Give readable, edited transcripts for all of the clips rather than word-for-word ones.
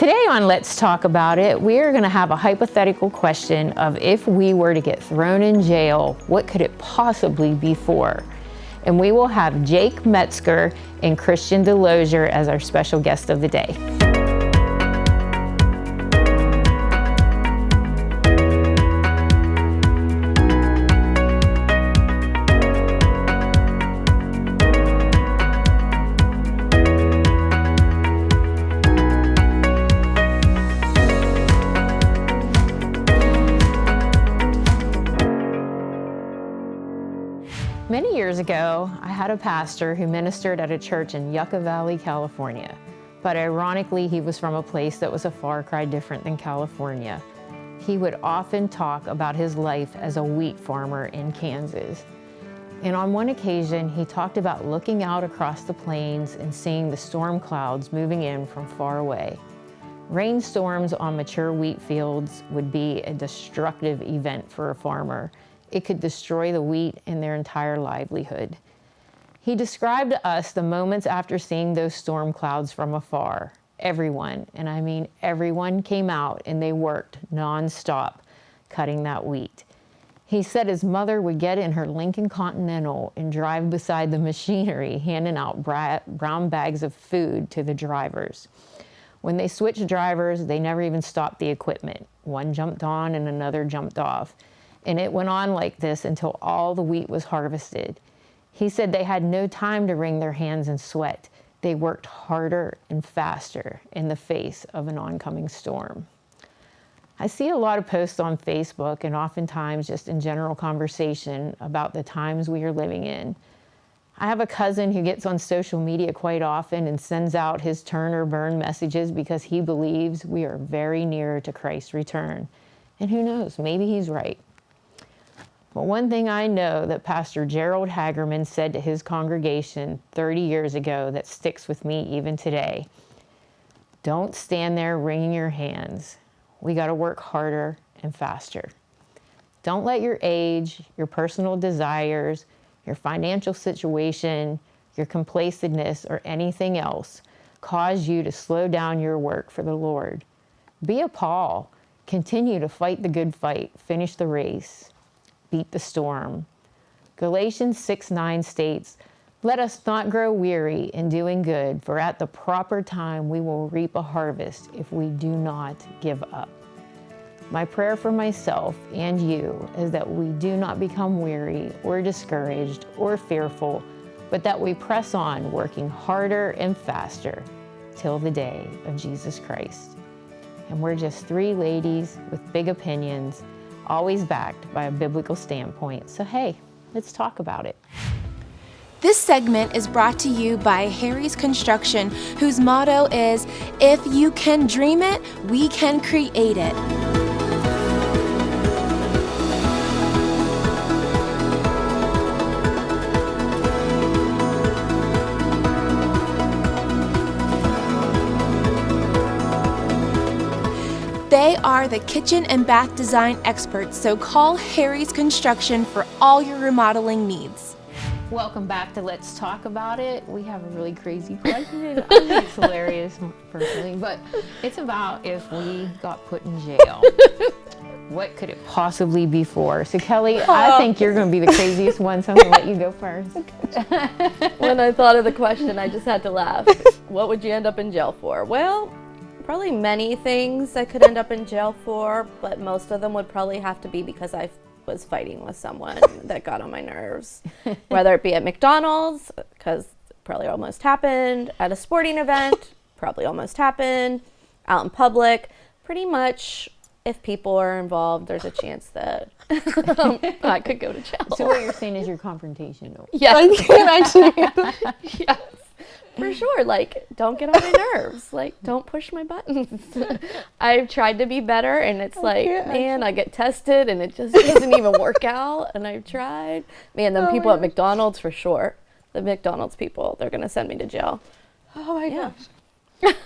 Today on Let's Talk About It, we are going to have a hypothetical question of if we were to get thrown in jail, what could it possibly be for? And we will have Jake Metzgar and Khristain Delozier as our special guest of the day. Many years ago, I had a pastor who ministered at a church in Yucca Valley, California. But ironically, he was from a place that was a far cry different than California. He would often talk about his life as a wheat farmer in Kansas. And on one occasion, he talked about looking out across the plains and seeing the storm clouds moving in from far away. Rainstorms on mature wheat fields would be a destructive event for a farmer. It could destroy the wheat and their entire livelihood. He described to us the moments after seeing those storm clouds from afar. Everyone, and I mean everyone, came out and they worked nonstop cutting that wheat. He said his mother would get in her Lincoln Continental and drive beside the machinery, handing out brown bags of food to the drivers. When they switched drivers, they never even stopped the equipment. One jumped on and another jumped off. And it went on like this until all the wheat was harvested. He said they had no time to wring their hands in sweat. They worked harder and faster in the face of an oncoming storm. I see a lot of posts on Facebook and oftentimes just in general conversation about the times we are living in. I have a cousin who gets on social media quite often and sends out his turn or burn messages because he believes we are very near to Christ's return. And who knows, maybe he's right. But one thing I know that Pastor Gerald Hagerman said to his congregation 30 years ago that sticks with me even today: don't stand there wringing your hands. We got to work harder and faster. Don't let your age, your personal desires, your financial situation, your complacentness, or anything else cause you to slow down your work for the Lord. Be a Paul. Continue to fight the good fight. Finish the race. Beat the storm. Galatians 6:9 states, "Let us not grow weary in doing good, for at the proper time we will reap a harvest if we do not give up." My prayer for myself and you is that we do not become weary or discouraged or fearful, but that we press on, working harder and faster till the day of Jesus Christ. And we're just three ladies with big opinions, always backed by a biblical standpoint. So hey, let's talk about it. This segment is brought to you by Harry's Construction, whose motto is, "If you can dream it, we can create it." They are the kitchen and bath design experts, so call Harry's Construction for all your remodeling needs. Welcome back to Let's Talk About It. We have a really crazy question. I think it's hilarious personally, but it's about if we got put in jail. What could it possibly be for? So Kelly, I think you're going to be the craziest one, so I'm going to let you go first. When I thought of the question, I just had to laugh. What would you end up in jail for? Well, probably many things I could end up in jail for, but most of them would probably have to be because I was fighting with someone that got on my nerves. Whether it be at McDonald's, because probably almost happened, at a sporting event, probably almost happened, out in public. Pretty much, if people are involved, there's a chance that I could go to jail. So what you're saying is you're confrontational. Yes. Yes. For sure, like, don't get on my nerves. Like, don't push my buttons. I've tried to be better, and it's like, man, I get tested, and it just doesn't even work out, and I've tried. Man, the people at McDonald's, for sure. The McDonald's people, they're going to send me to jail. Oh, my gosh.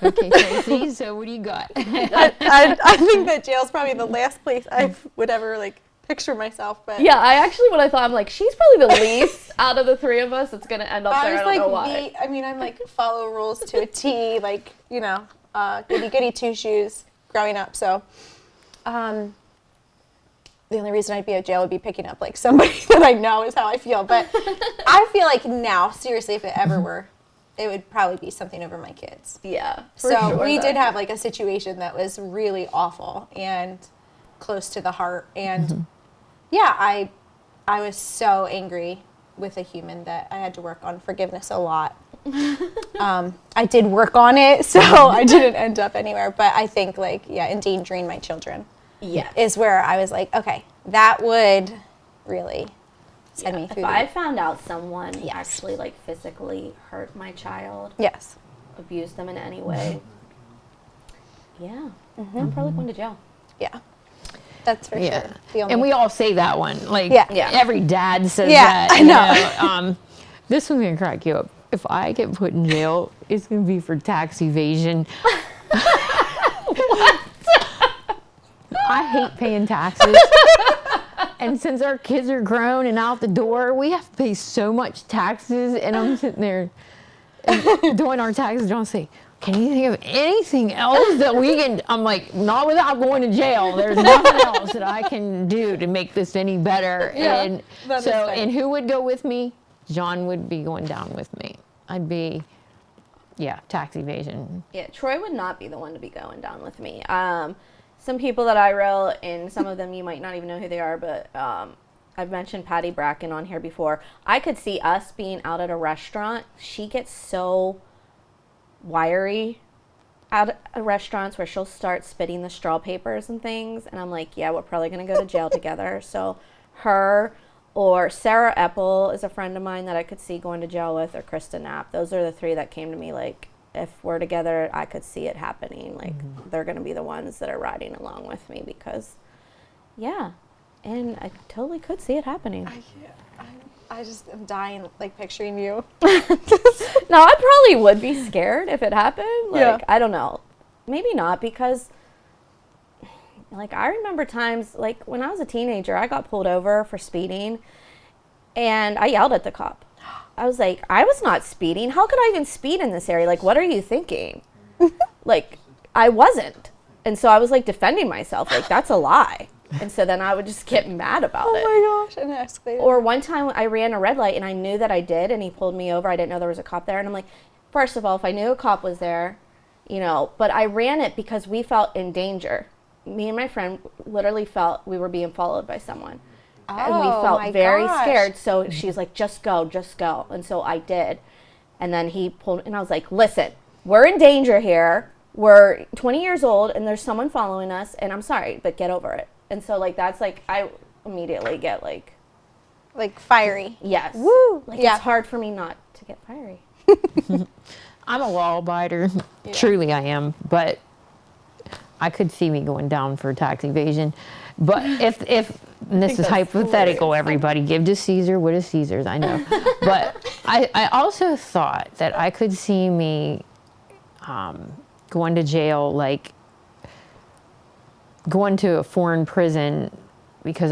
Okay, Tracy, so what do you got? I think that jail's probably the last place I would ever, like, picture myself. But yeah, I actually, when I thought, I'm like, she's probably the least out of the three of us that's going to end up there. I don't know why. I mean, I'm like, follow rules to a T, like, you know, goody two shoes growing up. So the only reason I'd be at jail would be picking up like somebody that I know is how I feel. But I feel like now, seriously, if it ever were, it would probably be something over my kids. Yeah. So we did have like a situation that was really awful and close to the heart. And yeah, I was so angry with a human that I had to work on forgiveness a lot. I did work on it, so I didn't end up anywhere. But I think like, yeah, endangering my children is where I was like, okay, that would really send me through. If I found out someone actually like physically hurt my child, abused them in any way, I'm probably going to jail. Yeah. That's for sure. And we all say that one. Like, every dad says that. I know. This one's going to crack you up. If I get put in jail, it's going to be for tax evasion. What? I hate paying taxes. And since our kids are grown and out the door, we have to pay so much taxes. And I'm sitting there doing our taxes. Don't say, can you think of anything else that we can? I'm like, not without going to jail. There's nothing else that I can do to make this any better. And so, and who would go with me? John would be going down with me. I'd be, tax evasion. Yeah, Troy would not be the one to be going down with me. Some people that I wrote, and some of them you might not even know who they are, but I've mentioned Patty Bracken on here before. I could see us being out at a restaurant. She gets so wiry out at restaurants where she'll start spitting the straw papers and things. And I'm like, yeah, we're probably going to go to jail together. So her or Sarah Epple is a friend of mine that I could see going to jail with, or Krista Knapp. Those are the three that came to me like, if we're together, I could see it happening. Like, they're going to be the ones that are riding along with me because, and I totally could see it happening. I just am dying, like, picturing you. No, I probably would be scared if it happened. Like, I don't know. Maybe not, because, like, I remember times, like, when I was a teenager, I got pulled over for speeding, and I yelled at the cop. I was like, I was not speeding. How could I even speed in this area? Like, what are you thinking? Like, I wasn't. And so I was, like, defending myself. Like, that's a lie. And so then I would just get mad about it. Oh, my gosh. And it escalated. Or one time I ran a red light, and I knew that I did, and he pulled me over. I didn't know there was a cop there. And I'm like, first of all, if I knew a cop was there, but I ran it because we felt in danger. Me and my friend literally felt we were being followed by someone. And we felt very scared. So she's like, just go. And so I did. And then he pulled, and I was like, listen, we're in danger here. We're 20 years old, and there's someone following us, and I'm sorry, but get over it. And so, like, that's like, I immediately get like fiery. Yes. Woo. Like, it's hard for me not to get fiery. I'm a law abider. Truly I am. But I could see me going down for tax evasion. But if and this is hypothetical, everybody, give to Caesar what is Caesar's, I know. But I also thought that I could see me going to jail, like going to a foreign prison because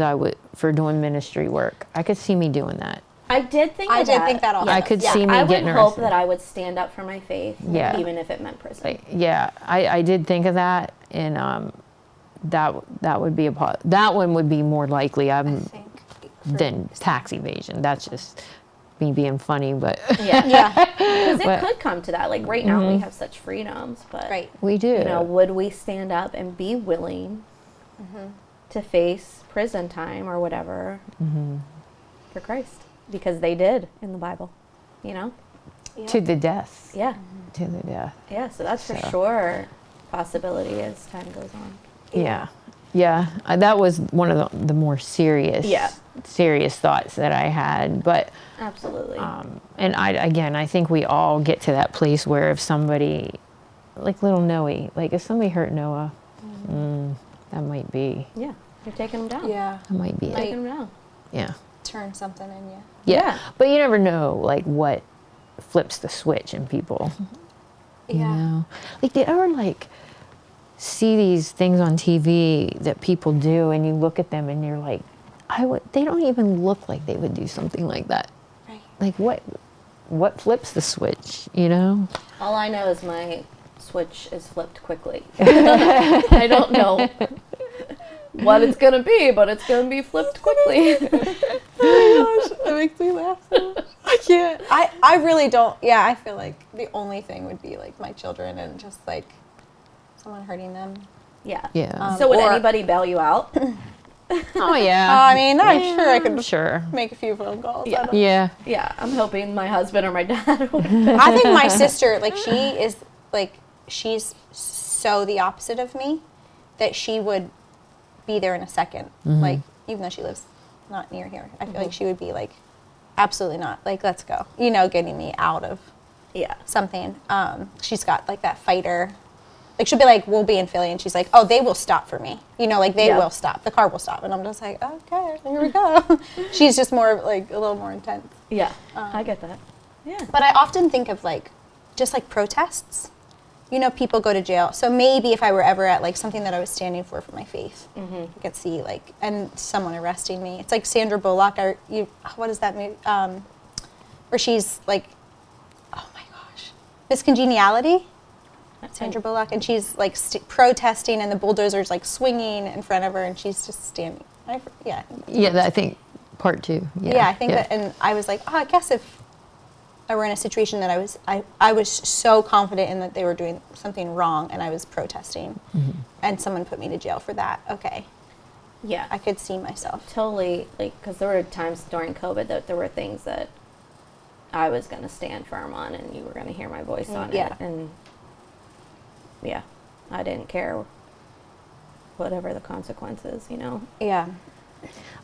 for doing ministry work. I could see me doing that. I did think that also. I could see me getting arrested. I would hope that I would stand up for my faith, even if it meant prison. I did think of that, and that would be that one would be more likely than tax evasion. That's just me being funny, but because it could come to that. Like right now, we have such freedoms, but we do. Would we stand up and be willing to face prison time or whatever for Christ? Because they did in the Bible, to the death. Yeah, to the death. Yeah, so that's for sure possibility as time goes on. Yeah. That was one of the more serious thoughts that I had. But absolutely. And I think we all get to that place where if somebody, like little Noe, like if somebody hurt Noah, that might be. Yeah, you're taking them down. Yeah, that might be taking them down. Yeah. Turn something in you. Yeah, but you never know, like what flips the switch in people. Yeah. Like, did you ever see these things on TV that people do, and you look at them and you're like, they don't even look like they would do something like that. Right. Like what flips the switch, All I know is my switch is flipped quickly. I don't know what it's gonna be, but it's gonna be flipped quickly. Oh my gosh, that makes me laugh so much. I can't. I really don't. Yeah, I feel like the only thing would be like my children and just like someone hurting them. Yeah. Yeah. So would or- anybody bail you out? Oh yeah. I mean, I'm sure I could Sure. make a few phone calls. Yeah. I don't- Yeah. Yeah, I'm hoping my husband or my dad would. I think my sister, like, she's so the opposite of me that she would be there in a second. Like, even though she lives not near here, I feel like she would be like, absolutely not. Like, let's go. You know, getting me out of Yeah. something. She's got like that fighter. Like, she'll be like, we'll be in Philly, and she's like, oh, they will stop for me. You know, like, they Yeah. will stop. The car will stop. And I'm just like, okay, here we go. She's just more, like, a little more intense. Yeah. I get that. Yeah. But I often think of, like, just like protests. You know, people go to jail. So maybe if I were ever at, like, something that I was standing for my faith, I could see, like, and someone arresting me. It's like Sandra Bullock, what is that movie? Where she's, like, oh my gosh, Miss Congeniality? Sandra Bullock, and she's like protesting, and the bulldozer's like swinging in front of her, and she's just standing. Yeah, I think part 2. yeah, I think that, and I was like, oh, I guess if I were in a situation that I was so confident in that they were doing something wrong, and I was protesting, and someone put me to jail for that. Okay, Yeah. I could see myself. Totally, like, because there were times during COVID that there were things that I was going to stand firm on, and you were going to hear my voice on Yeah. it. And yeah, I didn't care whatever the consequences, you know. Yeah.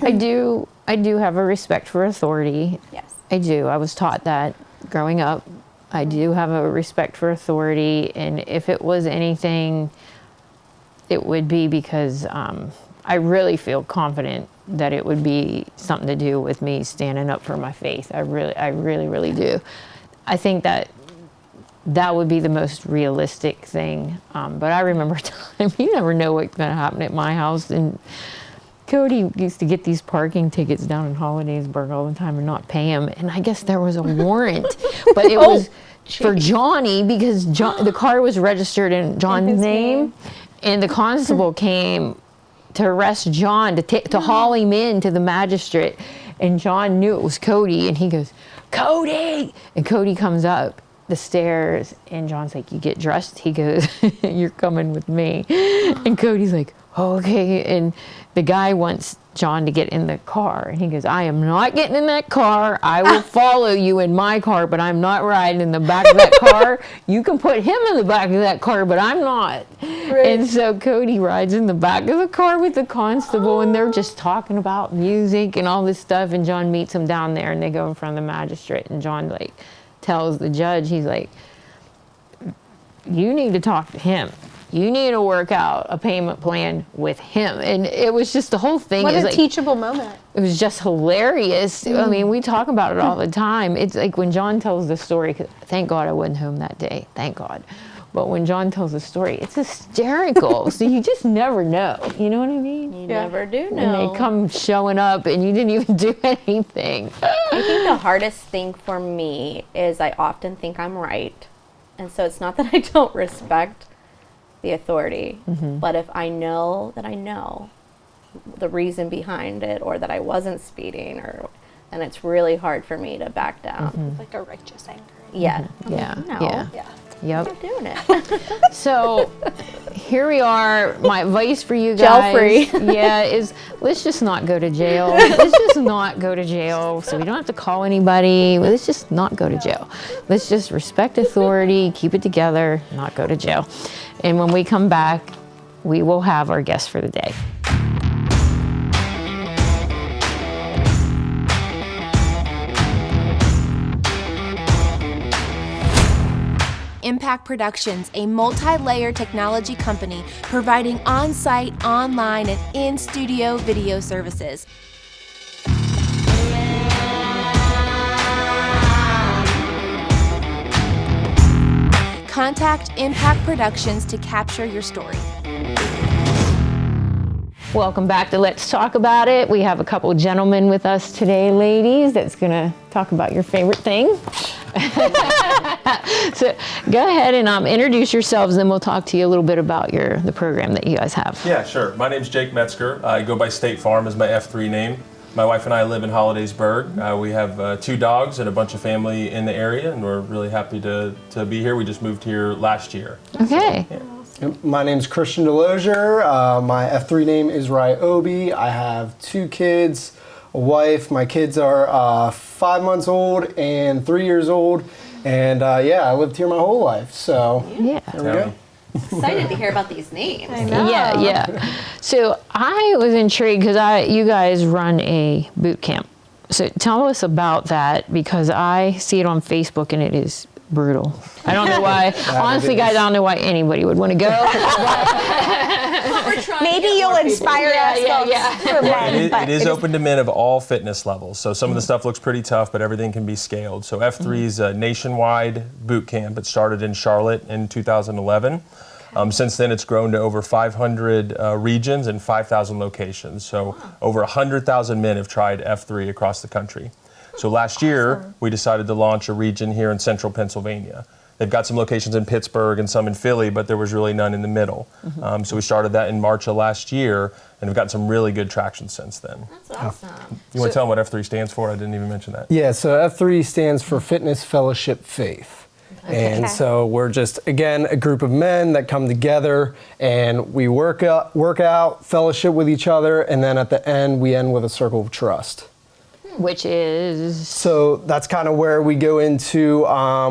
I do have a respect for authority. Yes. I do. I was taught that growing up. I do have a respect for authority, and if it was anything, it would be because I really feel confident that it would be something to do with me standing up for my faith. I really do. I think that would be the most realistic thing. But I remember a time, you never know what's going to happen at my house. And Cody used to get these parking tickets down in Hollidaysburg all the time and not pay them. And I guess there was a warrant, but it was for Johnny because the car was registered in John's his name. And the constable came to arrest John, to haul him in to the magistrate. And John knew it was Cody. And he goes, Cody! And Cody comes up the stairs, and John's like, you get dressed? He goes, you're coming with me. And Cody's like, oh, okay. And the guy wants John to get in the car, and he goes, I am not getting in that car. I will follow you in my car, but I'm not riding in the back of that car. You can put him in the back of that car, but I'm not. Right. And so Cody rides in the back of the car with the constable, and they're just talking about music and all this stuff, and John meets him down there, and they go in front of the magistrate, and John like tells the judge, he's like, you need to talk to him. You need to work out a payment plan with him. And it was just the whole thing. What a like, teachable moment. it was just hilarious. I mean, we talk about it all the time. It's like when John tells the story, 'cause thank God I wasn't home that day, thank God. But when John tells the story, it's hysterical. So you just never know. You know what I mean? You never do know. And they come showing up and you didn't even do anything. I think the hardest thing for me is I often think I'm right. And so it's not that I don't respect the authority, but if I know that I know the reason behind it, or that I wasn't speeding, then it's really hard for me to back down. Like a righteous anger. Yeah. Yeah. No. Yeah. Yeah. Yep. I'm doing it. So here we are. My advice for you Jail guys, free. is let's just not go to jail. Let's just not go to jail. So we don't have to call anybody. Let's just not go to jail. Let's just respect authority, keep it together, not go to jail. And when we come back, we will have our guest for the day. Impact Productions, a multi-layer technology company providing on-site, online, and in-studio video services. Contact Impact Productions to capture your story. Welcome back to Let's Talk About It. We have a couple gentlemen with us today, ladies, that's gonna talk about your favorite thing. So go ahead and introduce yourselves, then we'll talk to you a little bit about the program that you guys have. Yeah, sure. My name's Jake Metzger. I go by State Farm as my F3 name. My wife and I live in Hollidaysburg. We have 2 dogs and a bunch of family in the area, and we're really happy to be here. We just moved here last year. Okay. So, yeah. My name's Khristain Delozier. My F3 name is Ryobi. I have 2 kids, a wife. My kids are 5 months old and 3 years old. And I lived here my whole life. So Yeah. there we go. Excited to hear about these names. Yeah. So I was intrigued because you guys run a boot camp. So tell us about that, because I see it on Facebook and it is brutal. I don't know why. Honestly, guys, I don't know why anybody would want to go. Maybe you'll inspire us for men. It is open to men of all fitness levels. So some of the stuff looks pretty tough, but everything can be scaled. So F3 is a nationwide boot camp. It started in Charlotte in 2011. Since then, it's grown to over 500 regions and 5,000 locations. So over 100,000 men have tried F3 across the country. So last year, we decided to launch a region here in central Pennsylvania. They've got some locations in Pittsburgh and some in Philly, but there was really none in the middle. So we started that in March of last year, and we've gotten some really good traction since then. That's awesome. You want to tell them what F3 stands for? I didn't even mention that. Yeah, so F3 stands for Fitness Fellowship Faith. And so we're just, again, a group of men that come together and we work out, fellowship with each other, and then at the end, we end with a circle of trust. Which is? So that's kind of where we go into,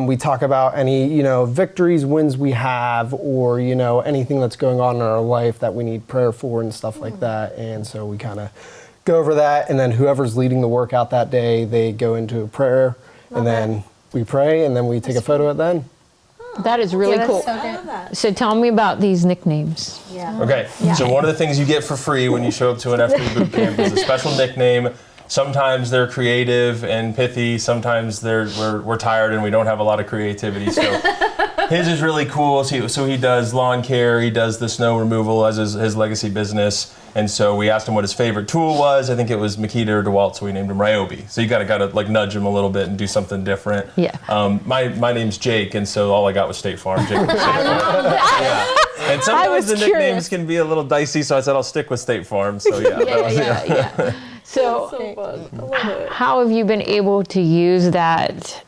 we talk about any, victories, wins we have, or, anything that's going on in our life that we need prayer for and stuff like that. And so we kind of go over that, and then whoever's leading the workout that day, they go into a prayer, and then we pray, and then we take a photo at the end. That is really cool. So good. So tell me about these nicknames. Yeah. Okay, so one of the things you get for free when you show up to an F3 boot camp is a special nickname. Sometimes they're creative and pithy. Sometimes we're tired and we don't have a lot of creativity. So his is really cool. So he does lawn care. He does the snow removal as his legacy business. And so we asked him what his favorite tool was. I think it was Makita or DeWalt, so we named him Ryobi. So you gotta like nudge him a little bit and do something different. Yeah. My name's Jake, and so all I got was State Farm. Jake was State Farm. Yeah. And sometimes the nicknames can be a little dicey, so I said I'll stick with State Farm. So Yeah. So, fun. I love it. how have you been able to use that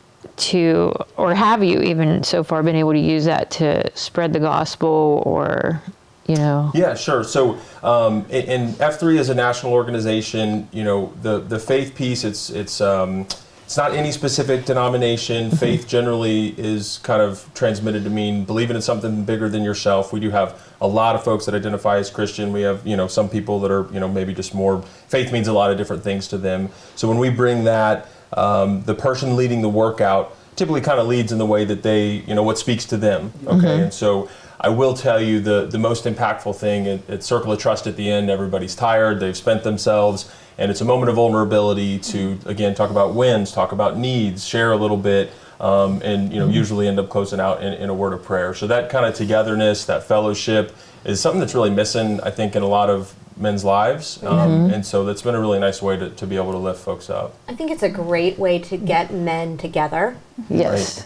or have you even so far been able to use that to spread the gospel or, Yeah, sure. So, and F3 is a national organization. The faith piece. It's not any specific denomination. Faith generally is kind of transmitted to mean believing in something bigger than yourself. We do have a lot of folks that identify as Christian. We have, some people that are, maybe just more, faith means a lot of different things to them. So when we bring that, the person leading the workout typically kind of leads in the way that they, what speaks to them. Okay. And so I will tell you the most impactful thing at Circle of Trust at the end, everybody's tired, they've spent themselves, and it's a moment of vulnerability to, again, talk about wins, talk about needs, share a little bit, and usually end up closing out in a word of prayer. So that kind of togetherness, that fellowship is something that's really missing, I think, in a lot of men's lives. And so that's been a really nice way to be able to lift folks up. I think it's a great way to get men together. yes.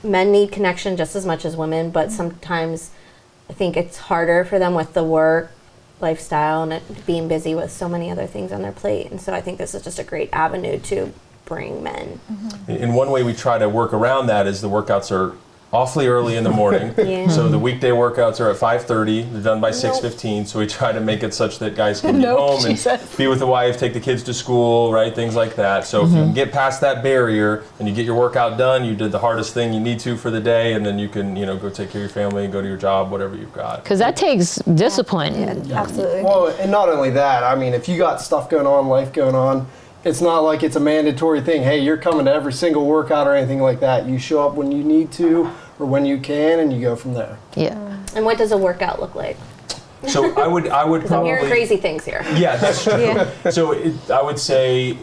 Men need connection just as much as women, but sometimes I think it's harder for them with the work lifestyle and being busy with so many other things on their plate. And so I think this is just a great avenue to bring men. In one way we try to work around that is the workouts are awfully early in the morning. Yeah. So the weekday workouts are at 5:30. They're done by 6:15. So we try to make it such that guys can get home and be with the wife, take the kids to school, right? Things like that. So if you can get past that barrier and you get your workout done, you did the hardest thing you need to for the day, and then you can, go take care of your family and go to your job, whatever you've got. Because that takes discipline. Absolutely. Well, and not only that, if you got stuff going on, life going on, it's not like it's a mandatory thing. Hey, you're coming to every single workout or anything like that. You show up when you need to or when you can, and you go from there. Yeah. And what does a workout look like? So I would I'm probably hearing crazy things here. Yeah, that's true. So I would say,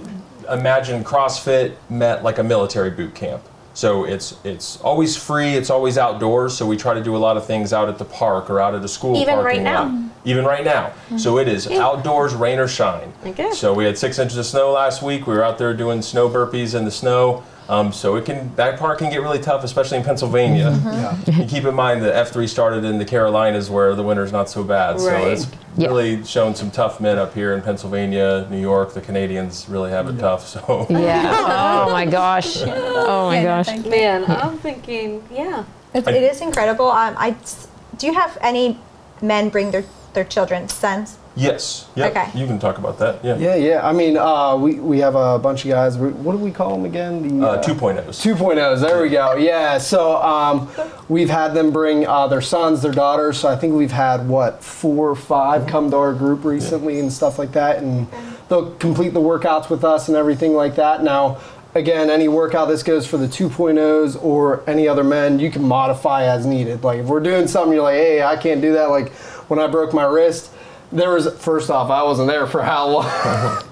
imagine CrossFit met like a military boot camp. So it's always free, it's always outdoors, so we try to do a lot of things out at the park or out at a school Even parking right lot. now. Even right now. So it is outdoors, rain or shine. Okay. So we had 6 inches of snow last week. We were out there doing snow burpees in the snow. So that part can get really tough, especially in Pennsylvania. You keep in mind that F3 started in the Carolinas where the winter's not so bad. So Right. it's really shown some tough men up here in Pennsylvania, New York. The Canadians really have it tough. So Yeah. Oh my gosh. Oh my gosh. Man, I'm thinking, yeah. It is incredible. Do you have any men bring their children, sons? yes, yep. Okay. You can talk about that. Yeah. Yeah. I mean, we have a bunch of guys. What do we call them again? The 2.0s. 2.0s. There we go. Yeah. So we've had them bring their sons, their daughters. So I think we've had 4 or 5 come to our group recently and stuff like that, and they'll complete the workouts with us and everything like that. Now, again, any workout, this goes for the 2.0s or any other men, you can modify as needed. Like if we're doing something, you're like, hey, I can't do that. Like when I broke my wrist, first off, I wasn't there for how long.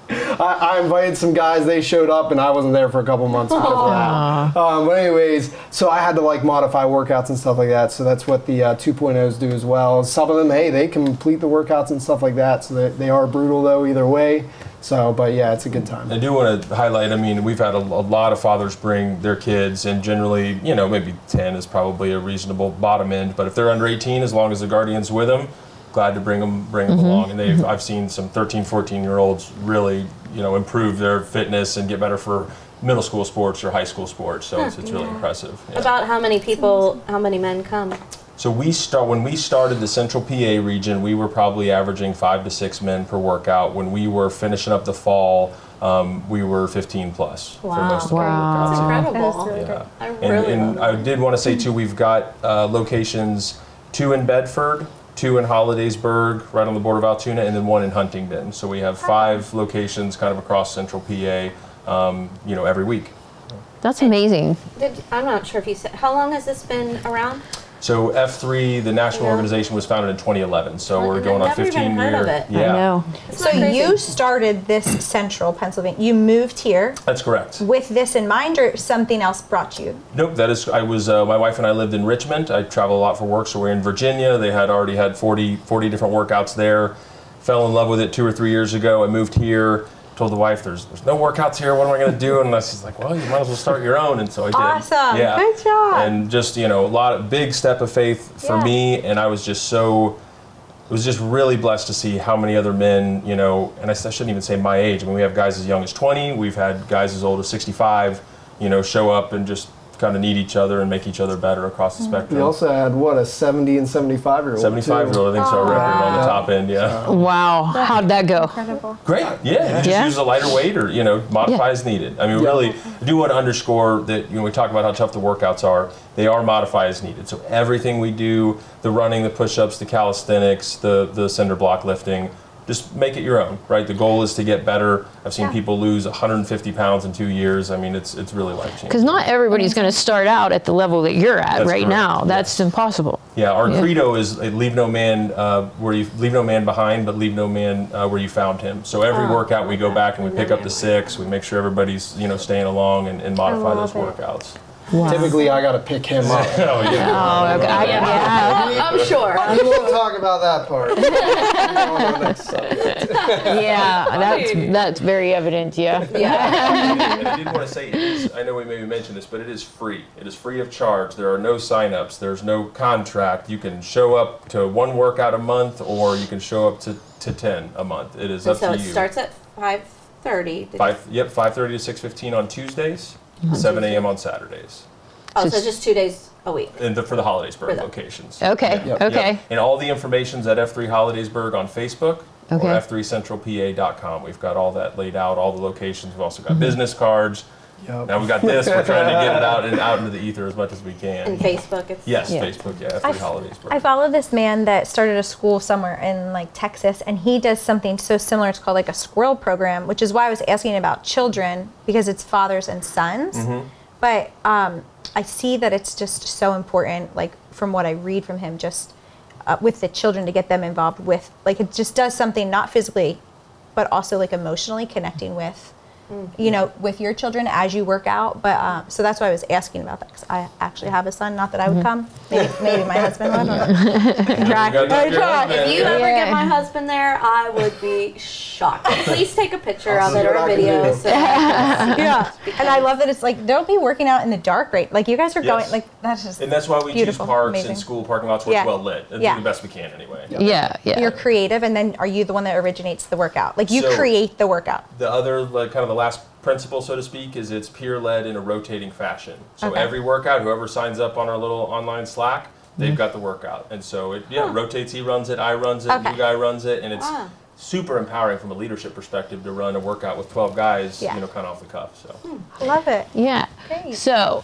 I invited some guys, they showed up, and I wasn't there for a couple months because of that. But anyways, so I had to modify workouts and stuff like that. So that's what the 2.0s do as well. Some of them, hey, they complete the workouts and stuff like that. So they are brutal though, either way. So, but yeah, it's a good time. I do want to highlight, I mean, we've had a lot of fathers bring their kids, and generally, maybe 10 is probably a reasonable bottom end, but if they're under 18, as long as the guardian's with them, glad to bring them along. And I've seen some 13, 14-year-olds really, improve their fitness and get better for middle school sports or high school sports, so it's really impressive. Yeah. About how many men come? So when we started the Central PA region, we were probably averaging 5 to 6 men per workout. When we were finishing up the fall, we were 15 plus for most of our workouts. That's incredible. That's really Yeah. And I did want to say too, we've got locations, 2 in Bedford, 2 in Hollidaysburg, right on the border of Altoona, and then 1 in Huntingdon. So we have 5 locations kind of across Central PA, every week. That's amazing. I'm not sure if you said, how long has this been around? So F3, the national organization, was founded in 2011. So we're going on 15 I've never even heard of years. it. Yeah. I know. So you started this Central Pennsylvania. You moved here That's correct. with this in mind, or something else brought you? Nope, my wife and I lived in Richmond. I travel a lot for work, so we're in Virginia. They had already had 40 different workouts there. Fell in love with it 2 or 3 years ago. I moved here. Told the wife, there's no workouts here. What am I going to do? And she's like, well, you might as well start your own. And so I did. Awesome. Yeah. Good job. And just, big step of faith for me. And I was just really blessed to see how many other men, and I shouldn't even say my age. I mean, we have guys as young as 20. We've had guys as old as 65, show up and just kind of need each other and make each other better across the spectrum. We also had, a 70 and 75-year-old 75-year-old, I think, is our record on the top end, yeah. Wow. How'd that go? Incredible. Great, yeah. You just use a lighter weight or, modify as needed. I mean, really, I do want to underscore that, we talk about how tough the workouts are. They are modify as needed. So everything we do, the running, the push-ups, the calisthenics, the cinder block lifting, just make it your own, right? The goal is to get better. I've seen people lose 150 pounds in 2 years. I mean, it's really life-changing. Because not everybody's going to start out at the level that you're at That's right correct. now. That's impossible. Yeah, our credo is leave no man leave no man behind, but leave no man where you found him. So every workout we go back and we pick up the 6. We make sure everybody's staying along and modify those workouts. Wow. Typically, I got to pick him up. Oh yeah. Oh, okay. Yeah. I'm sure. We won't talk about that part. On to the next subject. Yeah, that's very evident, yeah. And I did want to say, I know we maybe mentioned this, but it is free. It is free of charge. There are no sign-ups. There's no contract. You can show up to 1 workout a month, or you can show up to 10 a month. It is up So to it you. starts at 5:30. 5:30 to 6:15 on Tuesdays, 7 a.m. on Saturdays, Oh, so just 2 days a week. and for the Hollidaysburg For the- locations. Okay, Yep, okay. yep. And all the information's at F3 Hollidaysburg on Facebook Okay. or f3centralpa.com. We've got all that laid out, all the locations. We've also got Mm-hmm. business cards. Yep. Now we got this. We're trying to get it out into the ether as much as we can. And Facebook, it's Yes, Yeah. Facebook, yeah, F3 Hollidaysburg. I follow this man that started a school somewhere in Texas, and he does something so similar. It's called a squirrel program, which is why I was asking about children, because it's fathers and sons. But I see that it's just so important, from what I read from him, just with the children, to get them involved with, it just does something not physically, but also emotionally connecting with, with your children as you work out. But so that's why I was asking about that, because I actually have a son. Not that I would come. Maybe my husband would. You got If you ever Yeah. get my husband there, I would be shocked. shocked. Please take a picture of see it or what a I can video. do. So I Yeah, and I love that it's like, don't be working out in the dark, right? Like you guys are going, Yes. like that's just And that's why we beautiful, choose parks amazing. and school parking lots where Yeah. it's well lit and Yeah. do the best we can anyway. Yeah, yeah. You're creative, and then are you the one that originates the workout? Like you So- create the workout. The other, like, kind of the last principle, so to speak, is it's peer-led in a rotating fashion. So Okay. every workout, whoever signs up on our little online Slack, they've got the workout. And so it rotates. He runs it, I runs it, Okay. new guy runs it, and it's super empowering from a leadership perspective to run a workout with 12 guys, Yeah. kind of off the cuff. So. I love it. Yeah. Great. So,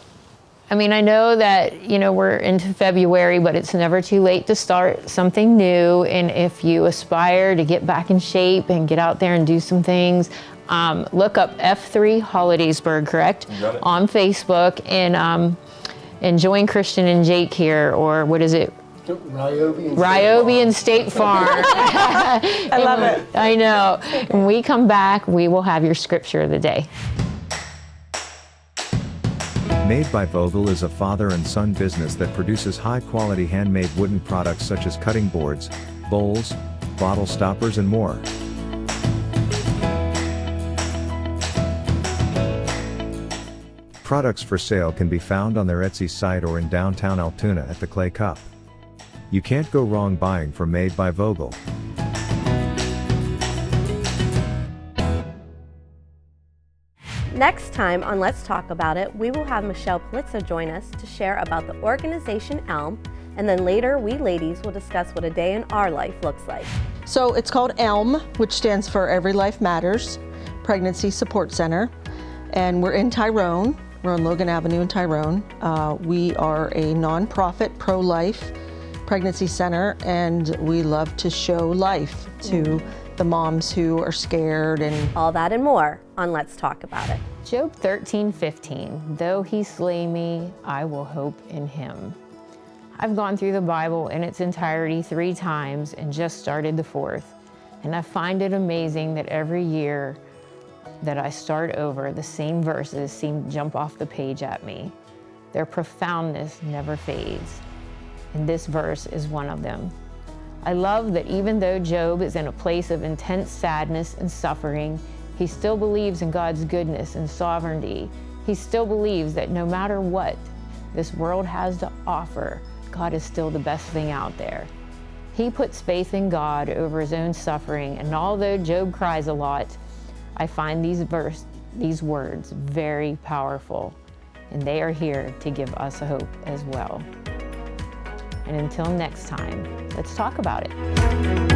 I mean, I know that, we're into February, but it's never too late to start something new. And if you aspire to get back in shape and get out there and do some things, look up F3 Hollidaysburg, correct? You got it. On Facebook, and join Christian and Jake here, or what is it? Ryobi and State Farm. I love it. I know. When we come back, we will have your scripture of the day. Made by Vogel is a father and son business that produces high-quality handmade wooden products such as cutting boards, bowls, bottle stoppers, and more. Products for sale can be found on their Etsy site or in downtown Altoona at the Clay Cup. You can't go wrong buying from Made by Vogel. next time on Let's Talk About It, we will have Michelle Polizzo join us to share about the organization ELM, and then later we ladies will discuss what a day in our life looks like. So it's called ELM, which stands for Every Life Matters Pregnancy Support Center, and we're in Tyrone. We're on Logan Avenue in Tyrone. We are a nonprofit pro-life pregnancy center, and we love to show life to the moms who are scared and All that and more on Let's Talk About It. Job 13:15, though he slay me, I will hope in him. I've gone through the Bible in its entirety 3 times and just started the 4th. And I find it amazing that every year that I start over, the same verses seem to jump off the page at me. Their profoundness never fades. And this verse is one of them. I love that even though Job is in a place of intense sadness and suffering, he still believes in God's goodness and sovereignty. He still believes that no matter what this world has to offer, God is still the best thing out there. He puts faith in God over his own suffering, and although Job cries a lot, I find these words very powerful, and they are here to give us hope as well. And until next time, let's talk about it.